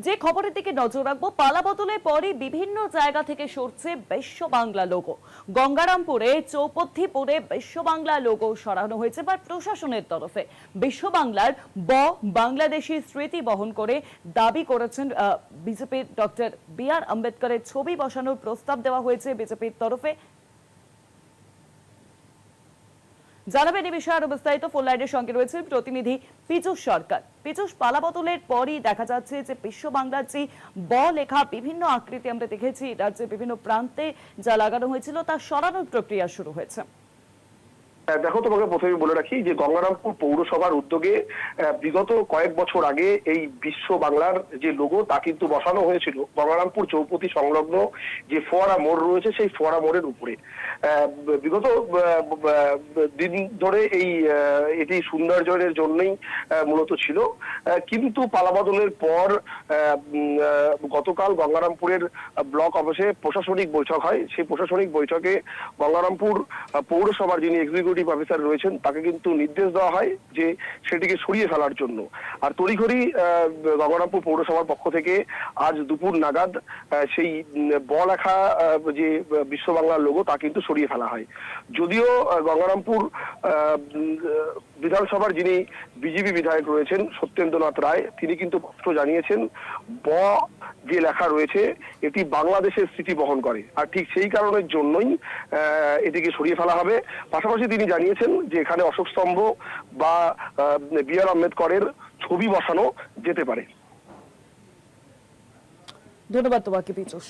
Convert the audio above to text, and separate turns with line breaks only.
যে খবরের দিকে নজর রাখবো, পালাবদলের পরই বিভিন্ন জায়গা থেকে সরছে বিশ্ব বাংলা লোগো। গঙ্গারামপুরে চৌপথিপুরে বিশ্ব বাংলা লোগো সরানো হয়েছে বা প্রশাসনের তরফে। বিশ্ব বাংলার বাংলাদেশি স্মৃতি বহন করে দাবি করেছেন বিজেপির ডক্টর বি.আর. আম্বেদকরের ছবি বসানোর প্রস্তাব দেওয়া হয়েছে বিজেপির তরফে। জানাবেন এই বিষয়ে আরো বিস্তারিত ফোন লাইনের সঙ্গে রয়েছে প্রতিনিধি পীযূষ সরকার। পীযূষ, পালাবদলের পরই দেখা যাচ্ছে যে বিশ্ব বাংলার যে লেখা বিভিন্ন আকৃতি আমরা দেখেছি রাজ্যের বিভিন্ন প্রান্তে যা লাগানো হয়েছিল তার সরানোর প্রক্রিয়া শুরু হয়েছে।
দেখো, তোমাকে প্রথমে বলে রাখি যে গঙ্গারামপুর পৌরসভার উদ্যোগে বিগত কয়েক বছর আগে এই বিশ্ব বাংলার যে লোগো তা কিন্তু বসানো হয়েছিল গঙ্গারামপুর চৌপথি সংলগ্ন যে ফোয়ারা মোড় রয়েছে সেই ফোয়ারা মোড়ের উপরে। বিগত দিন ধরে এটি সৌন্দর্যের জন্যই মূলত ছিল, কিন্তু পালাবদলের পর গতকাল গঙ্গারামপুরের ব্লক অফিসে প্রশাসনিক বৈঠক হয়। সেই প্রশাসনিক বৈঠকে গঙ্গারামপুর পৌরসভার যিনি এক্সিকিউটিভ অফিসার রয়েছেন তাকে কিন্তু নির্দেশ দেওয়া হয় যে সেটিকে সরিয়ে ফেলার জন্য। আর তড়িঘড়ি গঙ্গারামপুর পৌরসভার পক্ষ থেকে আজ দুপুর নাগাদ সেই লেখা যে বিশ্ব বাংলার লোগো তা কিন্তু সরিয়ে ফেলা হয়। যদিও গঙ্গারামপুর বিধানসভার যিনি বিজেপি বিধায়ক রয়েছেন সত্যেন্দ্রনাথ রায়, তিনি কিন্তু পত্র জানিয়েছেন যে লেখা রয়েছে এটি বাংলাদেশের স্মৃতি বহন করে, আর ঠিক সেই কারণের জন্যই এটিকে সরিয়ে ফেলা হবে। পাশাপাশি তিনি জানিয়েছেন যে এখানে অশোক স্তম্ভ বা বি.আর. আম্বেদকরের ছবি বসানো যেতে পারে।
ধন্যবাদ তোমাকে পীযূষ।